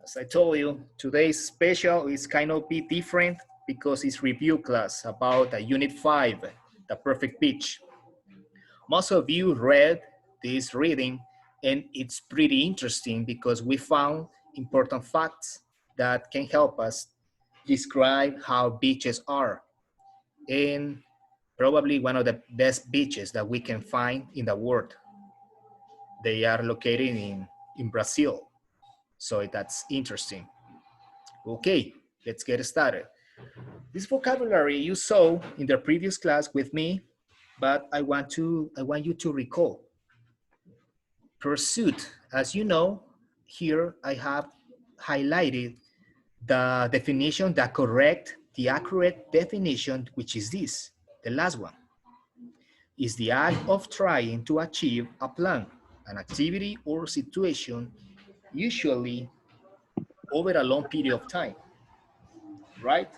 As I told you, today's special is kind of be different because it's review class about Unit 5, the perfect pitch. Most of you read this reading and it's pretty interesting because we found important facts that can help us describe how beaches are. And probably one of the best beaches that we can find in the world. They are located in Brazil. So that's interesting. Okay, let's get started. This vocabulary you saw in the previous class with me, but I want you to recall. Pursuit, as you know, here I have highlighted the definition, the accurate definition, which is this, the last one, is the act of trying to achieve a plan, an activity or situation, usually over a long period of time, right?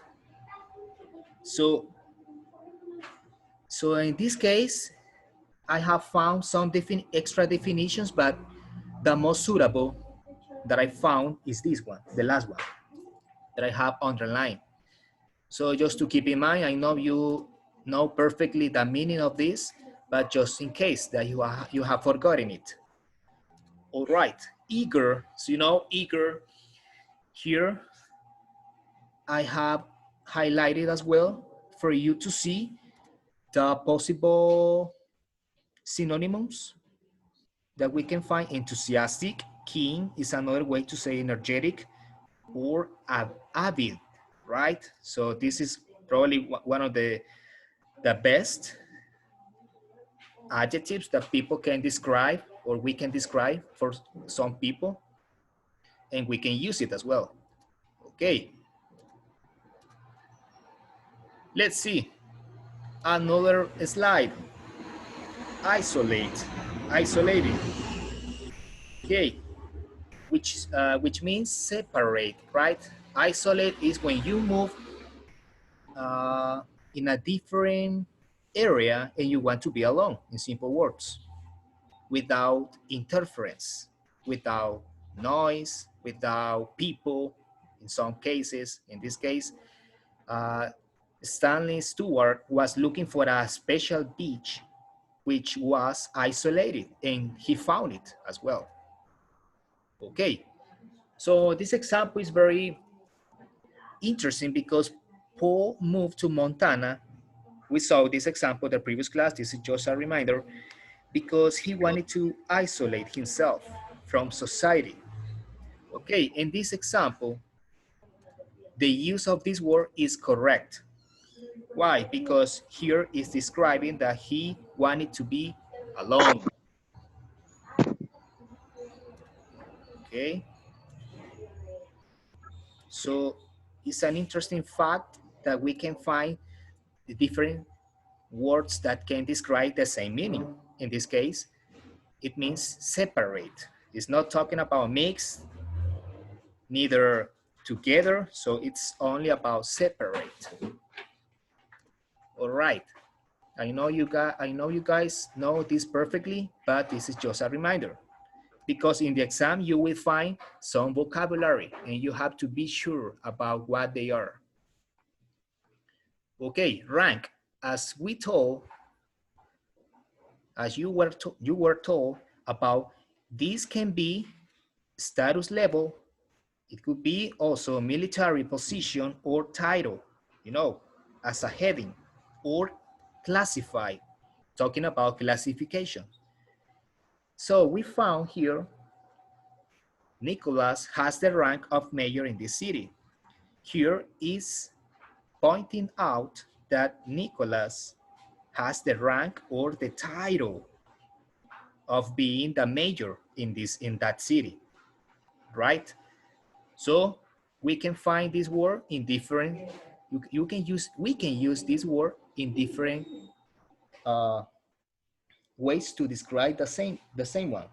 So in this case, I have found some extra definitions, but the most suitable that I found is this one, the last one, that I have underlined. So just to keep in mind, I know you know perfectly the meaning of this, but just in case that you have forgotten it. All right, eager, so you know, eager, here I have highlighted as well for you to see the possible synonyms that we can find. Enthusiastic, keen is another way to say energetic, or avid, right? So this is probably one of the best adjectives that people can describe, or we can describe for some people, and we can use it as well. Okay. Let's see another slide. Isolate, isolating. Okay, which means separate, right? Isolate is when you move in a different area and you want to be alone, in simple words, without interference, without noise, without people, in some cases. In this case, Stanley Stewart was looking for a special beach which was isolated, and he found it as well. Okay, so this example is very interesting because Paul moved to Montana. We saw this example in the previous class. This is just a reminder, because he wanted to isolate himself from society. Okay, in this example, the use of this word is correct. Why? Because here is describing that he wanted to be alone. Okay, so it's an interesting fact that we can find the different words that can describe the same meaning. In this case, it means separate. It's not talking about mix, neither together, so it's only about separate. All right. I know you guys know this perfectly, but this is just a reminder, because in the exam you will find some vocabulary and you have to be sure about what they are. Okay, rank. As you were told about, this can be status level. It could be also military position or title, you know, as a heading, or classified, talking about classification. So we found here, Nicholas has the rank of mayor in this city. Here is pointing out that Nicholas has the rank or the title of being the mayor in that city, right? So we can find this word in different, we can use this word in different ways to describe the same one.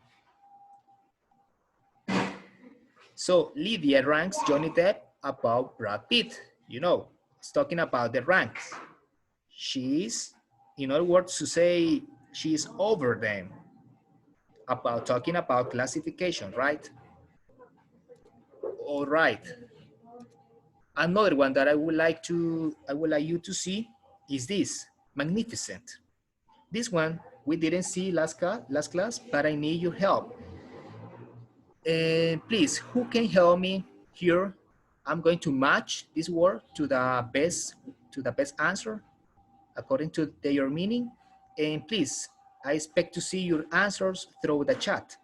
So Lydia ranks Johnny Depp above Brad Pitt. You know, it's talking about the ranks. She's, in other words, to say she's over them, talking about classification, right? All right. Another one that I would like you to see is this, magnificent. This one we didn't see last class, but I need your help. And please, who can help me here? I'm going to match this word to the best answer according to their meaning. And please, I expect to see your answers through the chat.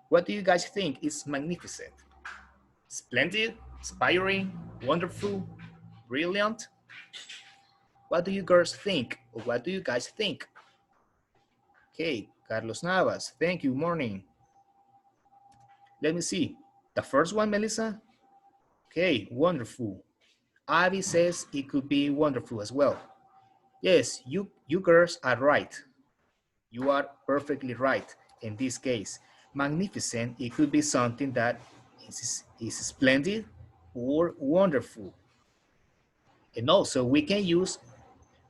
What do you guys think is magnificent? Splendid, inspiring, wonderful, brilliant? What do you girls think? Or what do you guys think? Okay, Carlos Navas, thank you, morning. Let me see. The first one, Melissa? Okay, wonderful. Abby says it could be wonderful as well. Yes, you girls are right. You are perfectly right in this case. Magnificent, it could be something that is splendid or wonderful. And also we can use,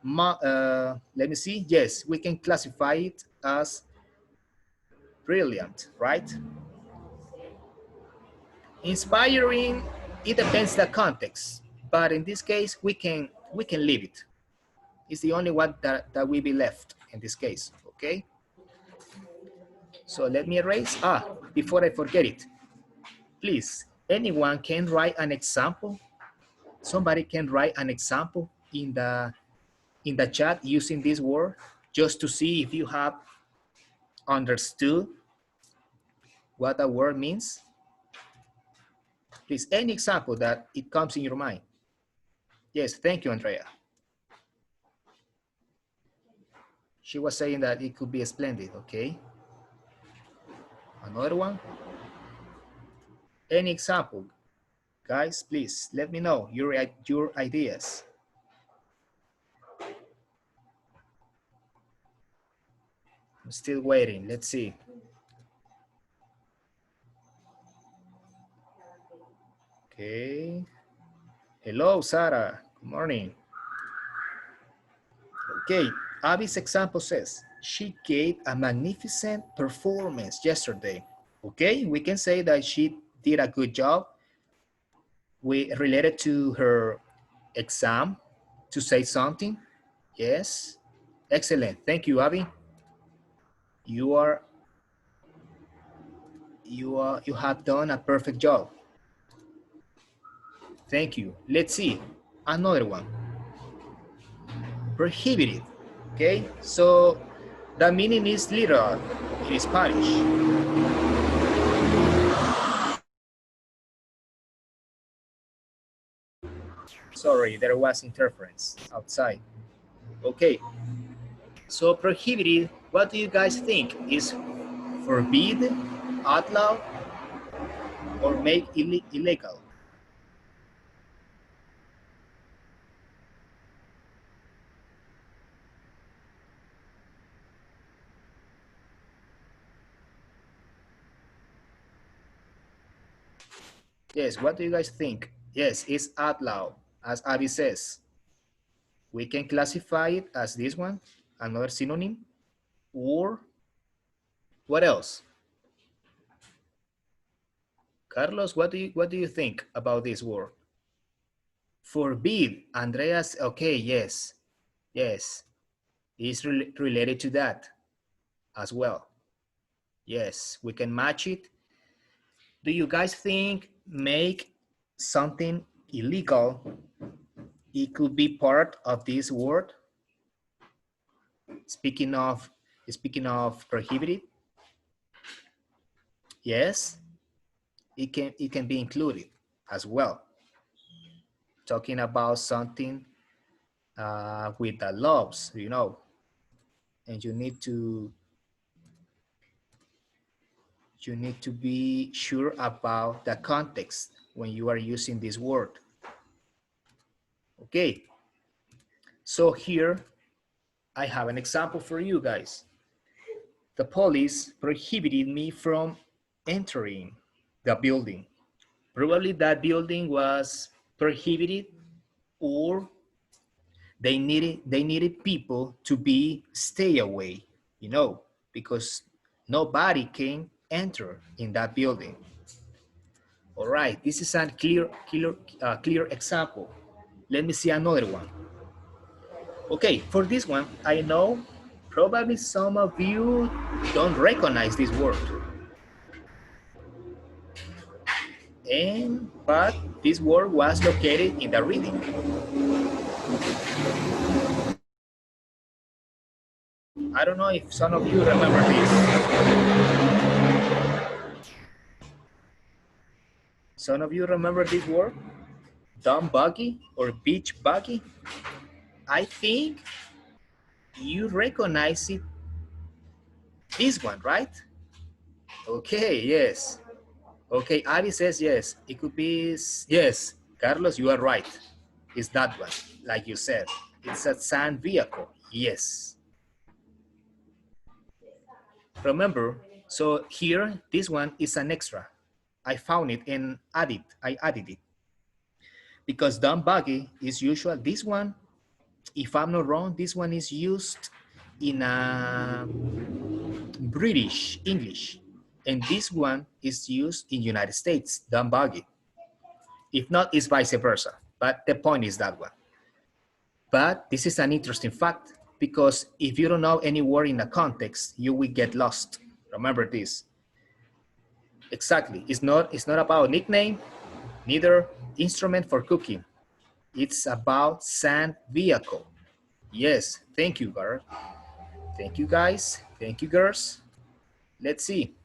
let me see, yes, we can classify it as brilliant, right? Inspiring, it depends the context, but in this case, we can leave it. It's the only one that will be left in this case, okay? So let me erase, before I forget it, please, anyone can write an example. Somebody can write an example in the chat using this word, just to see if you have understood what a word means. Please, any example that it comes in your mind. Yes, thank you, Andrea. She was saying that it could be splendid, okay? Another one? Any example? Guys, please let me know your ideas. I'm still waiting, let's see. Okay. Hello, Sarah, good morning. Okay, Abby's example says, she gave a magnificent performance yesterday. Okay, we can say that she did a good job related to her exam to say something. Yes, excellent. Thank you, Abby. You have done a perfect job. Thank you. Let's see another one. Prohibited. Okay, so the meaning is literal in Spanish. Sorry, there was interference outside. Okay, so prohibited, what do you guys think? Is forbid, outlaw, or make illegal? Yes, what do you guys think? Yes, it's outlaw, as Abby says. We can classify it as this one, another synonym, or what else? Carlos, what do you think about this word? Forbid, Andreas, okay, yes, yes, it's related to that as well. Yes, we can match it. Do you guys think make something illegal, it could be part of this word? Speaking of prohibited, yes, it can be included as well. Talking about something with the laws, you know, and you need to be sure about the context when you are using this word. Okay, so here I have an example for you guys. The police prohibited me from entering the building. Probably that building was prohibited, or they needed people to stay away, you know, because nobody can enter in that building. All right, this is a clear example. Let me see another one. Okay, for this one, I know probably some of you don't recognize this word. But this word was located in the reading. I don't know if some of you remember this. Some of you remember this word? Dumb buggy or beach buggy? I think you recognize it, this one, right? Okay, yes. Okay, Abby says yes. It could be, yes. Carlos, you are right. It's that one, like you said. It's a sand vehicle, yes. Remember, so here, this one is an extra. I found it and I added it. Because dumb buggy is usual. This one, if I'm not wrong, this one is used in a British English. And this one is used in United States, dumb buggy. If not, it's vice versa. But the point is that one. But this is an interesting fact because if you don't know any word in a context, you will get lost. Remember this. Exactly. It's not about nickname, neither instrument for cooking. It's about sand vehicle. Yes, thank you, girl. Thank you, guys. Thank you, girls. Let's see.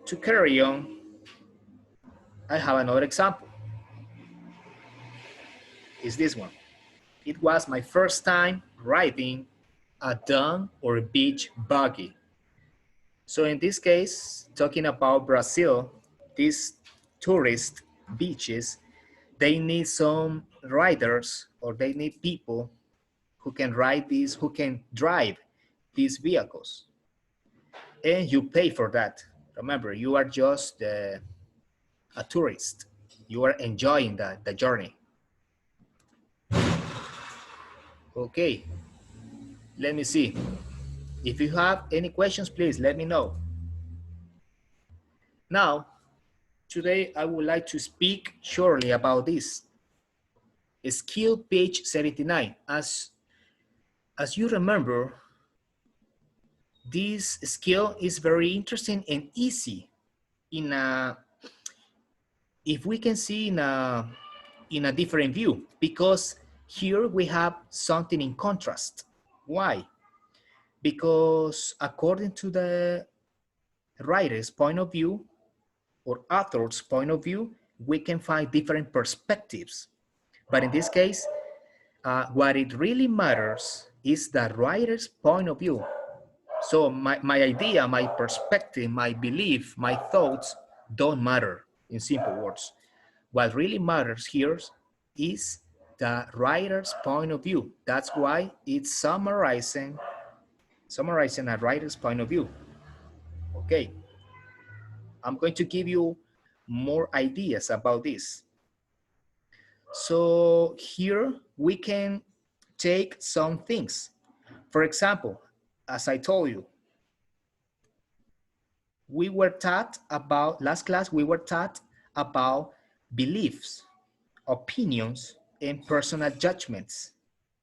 To carry on, I have another example. It's this one. It was my first time riding a dune or beach buggy. So in this case, talking about Brazil, these tourist beaches, they need some riders or they need people who can ride these, who can drive these vehicles. And you pay for that. Remember, you are just a tourist. You are enjoying the journey. Okay, let me see. If you have any questions, please let me know. Now, today I would like to speak shortly about this. Skill page 79. As you remember, this skill is very interesting and easy in a, if we can see in a different view, because here we have something in contrast. Why? Because according to the writer's point of view or author's point of view, we can find different perspectives. But in this case, what it really matters is the writer's point of view. So my idea, my perspective, my belief, my thoughts don't matter, in simple words. What really matters here is the writer's point of view. That's why it's summarizing a writer's point of view. Okay, I'm going to give you more ideas about this. So here we can take some things. For example, as I told you, we were taught about, last class, we were taught about beliefs, opinions, and personal judgments.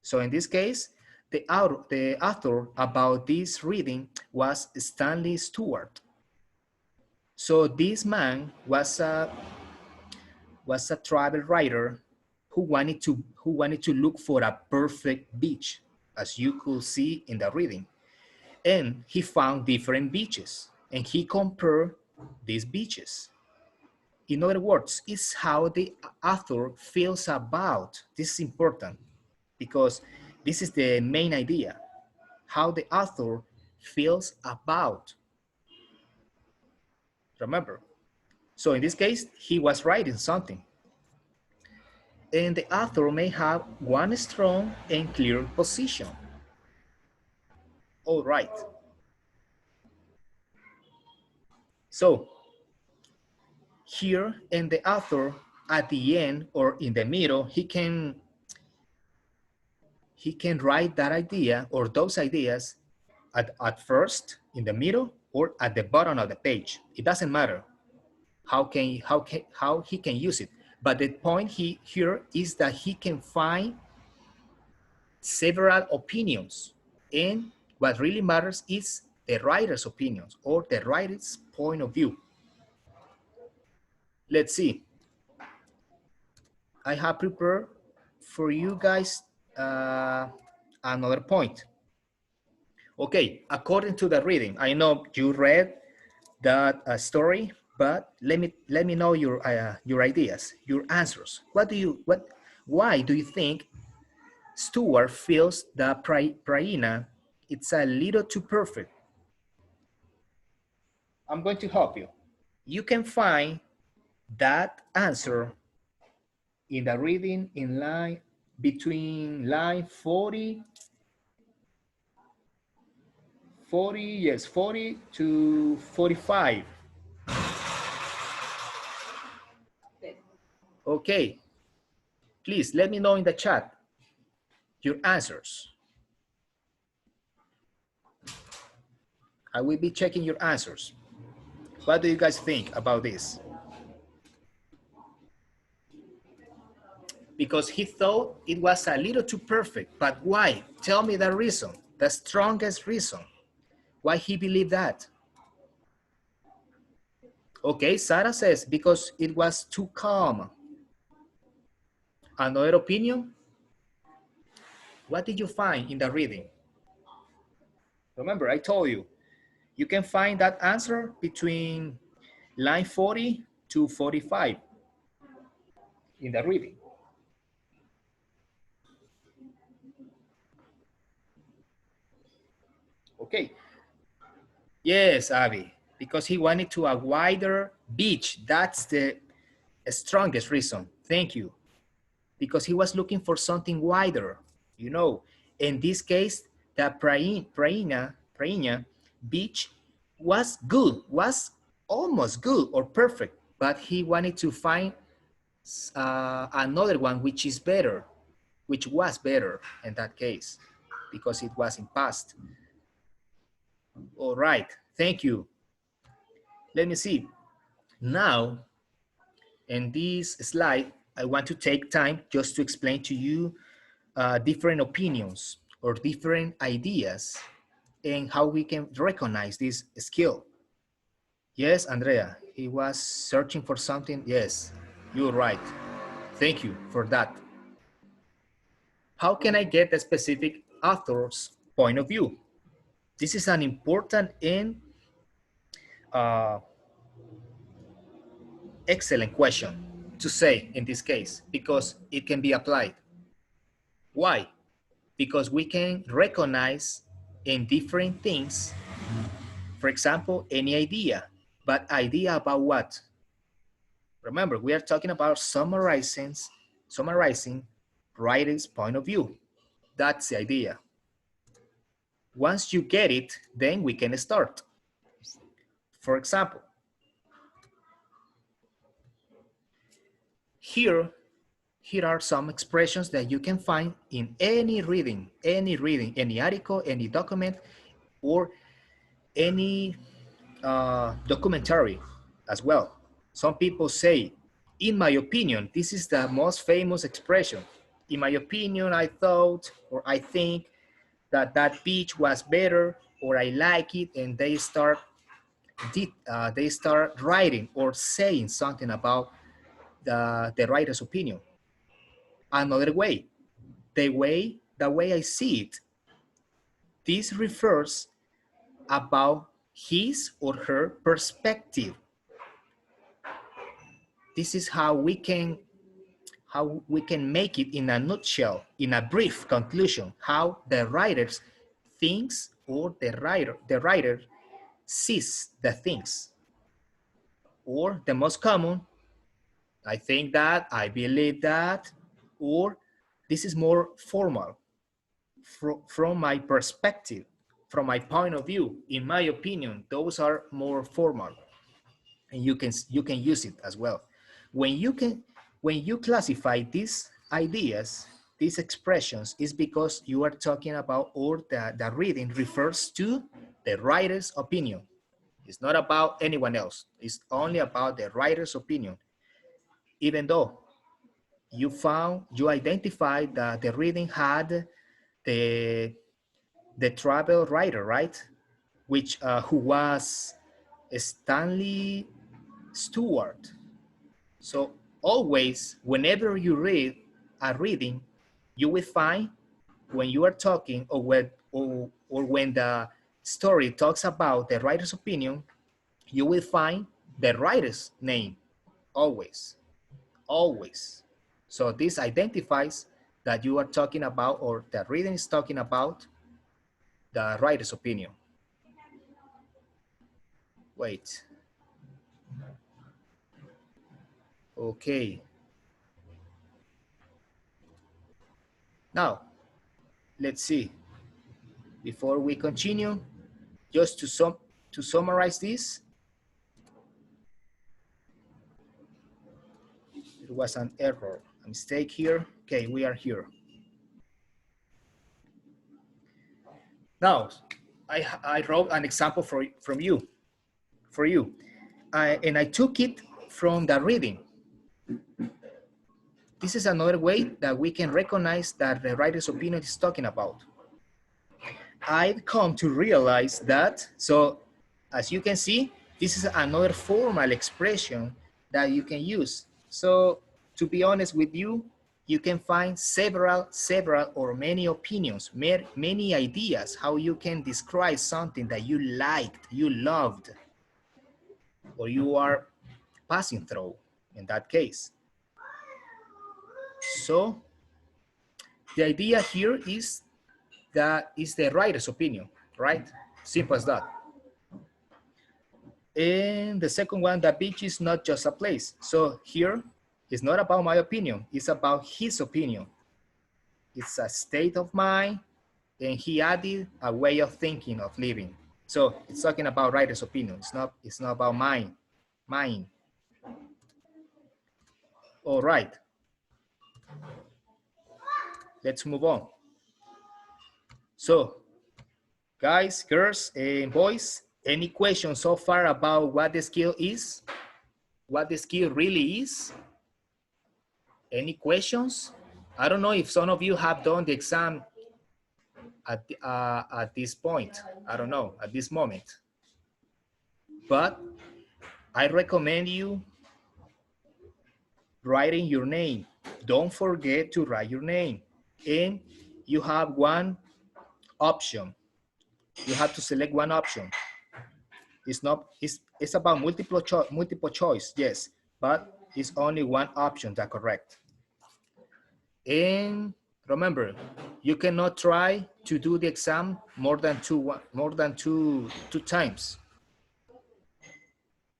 So in this case, the author about this reading was Stanley Stewart. So this man was a travel writer who wanted to look for a perfect beach, as you could see in the reading. And he found different beaches and he compared these beaches. In other words, it's how the author feels about, this is important because this is the main idea, how the author feels about. Remember, so in this case, he was writing something. And the author may have one strong and clear position. All right. So here in the author at the end or in the middle, he can write that idea or those ideas at first, in the middle, or at the bottom of the page. It doesn't matter how he can use it. But the point here is that he can find several opinions, and what really matters is the writer's opinions or the writer's point of view. Let's see. I have prepared for you guys another point. Okay, according to the reading, I know you read that story, but let me know your ideas, your answers. Why do you think Stuart feels that Praina it's a little too perfect? I'm going to help you. You can find that answer in the reading in line between line 40 to 45. Okay, please let me know in the chat your answers. I will be checking your answers. What do you guys think about this? Because he thought it was a little too perfect, but why? Tell me the reason, the strongest reason. Why he believed that? Okay, Sarah says, because it was too calm. Another opinion? What did you find in the reading? Remember, I told you, you can find that answer between line 40 to 45 in the reading. Okay. Yes, Abby, because he wanted to a wider beach. That's the strongest reason. Thank you. Because he was looking for something wider, you know. In this case, the Praina beach was good, was almost good or perfect, but he wanted to find another one which is better, which was better in that case, because it was in past. All right, thank you. Let me see. Now, in this slide, I want to take time just to explain to you different opinions or different ideas and how we can recognize this skill. Yes, Andrea, he was searching for something. Yes, you're right. Thank you for that. How can I get a specific author's point of view? This is an important and excellent question to say in this case, because it can be applied. Why? Because we can recognize in different things, for example, any idea, but idea about what? Remember, we are talking about summarizing writer's point of view. That's the idea. Once you get it, then we can start. For example, here are some expressions that you can find in any reading, any article, any document, or any documentary as well. Some people say, in my opinion, this is the most famous expression. In my opinion, I thought, or I think that beach was better, or I like it, and they start writing or saying something about the writer's opinion. Another way, the way I see it, this refers about his or her perspective. This is how we can make it in a nutshell, in a brief conclusion, how the writer thinks or the writer sees the things. Or the most common, I think that, I believe that, or this is more formal. From my perspective, from my point of view, in my opinion, those are more formal, and you can use it as well. When you classify these ideas, these expressions, is because you are talking about, or the reading refers to the writer's opinion. It's not about anyone else. It's only about the writer's opinion. Even though you identified that the reading had the travel writer, right? Which who was Stanley Stewart. So always, whenever you read a reading, you will find when you are talking or when the story talks about the writer's opinion, you will find the writer's name always, always. So this identifies that you are talking about, or the reading is talking about, the writer's opinion. Wait. Okay. Now, let's see. Before we continue, just to summarize this, it was an error, a mistake here. Okay, we are here. Now, I wrote an example for you, and I took it from the reading. This is another way that we can recognize that the writer's opinion is talking about. I've come to realize that, so as you can see, this is another formal expression that you can use. So to be honest with you, you can find several or many opinions, many ideas, how you can describe something that you liked, you loved, or you are passing through in that case. So the idea here is that is the writer's opinion, right? Simple as that. And the second one, the beach is not just a place. So here, it's not about my opinion, it's about his opinion. It's a state of mind, and he added a way of thinking, of living. So it's talking about writer's opinion. It's not about mine. All right. Let's move on. So, guys, girls, and boys, any questions so far about what the skill is? What the skill really is? Any questions? I don't know if some of you have done the exam at this point. I don't know, at this moment. But I recommend you writing your name. Don't forget to write your name. And you have one option. You have to select one option. It's about multiple choice, yes, but it's only one option that's correct. And remember, you cannot try to do the exam more than two times.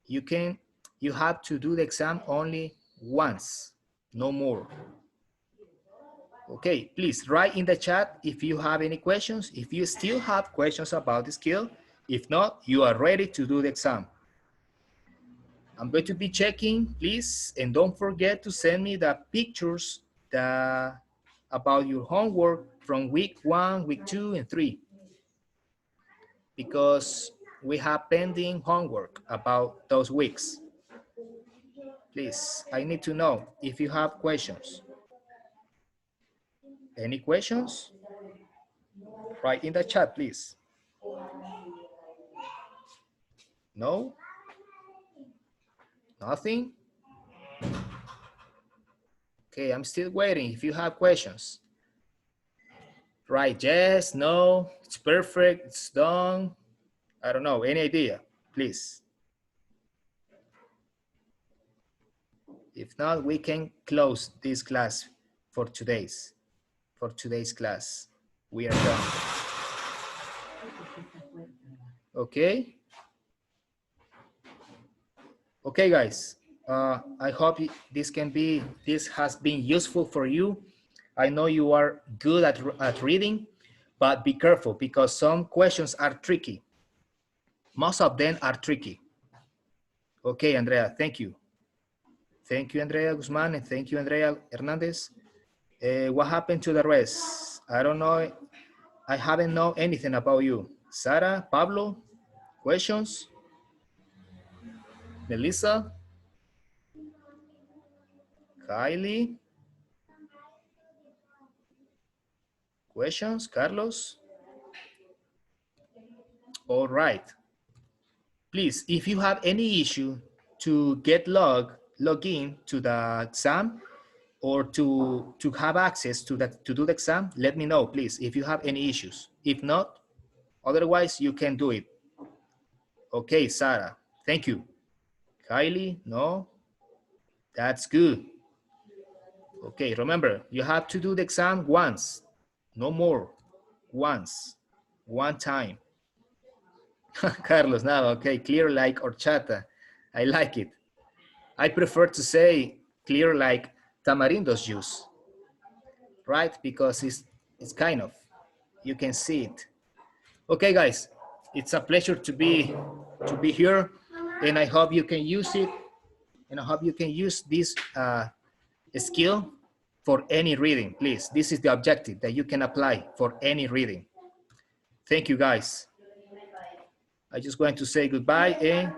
You have to do the exam only once, no more. Okay, please write in the chat if you have any questions, if you still have questions about the skill. If not, you are ready to do the exam. I'm going to be checking, please, and don't forget to send me the pictures about your homework from week 1, week 2, and 3. Because we have pending homework about those weeks. Please, I need to know if you have questions. Any questions? Write in the chat, please. No? Nothing? Okay, I'm still waiting if you have questions. Right, yes, no, it's perfect, it's done. I don't know, any idea, please. If not, we can close this class for today's class. We are done. Okay? Okay, guys. I hope this has been useful for you. I know you are good at reading, but be careful because some questions are tricky. Most of them are tricky. Okay, Andrea, thank you. Thank you, Andrea Guzman, and thank you, Andrea Hernandez. What happened to the rest? I don't know. I haven't known anything about you. Sara, Pablo, questions? Melissa, Kylie, questions, Carlos? All right. Please, if you have any issue to get log in to the exam or to have access to that to do the exam, let me know, please, if you have any issues. If not, otherwise you can do it. Okay, Sarah, thank you. Kylie, no, that's good. Okay, remember, you have to do the exam once, no more, once, one time. Carlos, now, okay, clear like horchata. I like it. I prefer to say clear like tamarindo's juice, right? Because it's kind of, you can see it. Okay, guys, it's a pleasure to be here, and I hope you can use it, and I hope you can use this skill for any reading, please. This is the objective that you can apply for any reading. Thank you, guys. I just going to say goodbye, and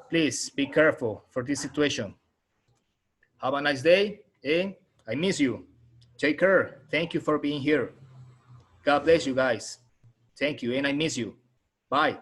please be careful for this situation. Have a nice day, and I miss you. Take care. Thank you for being here. God bless you guys. Thank you, and I miss you. Bye.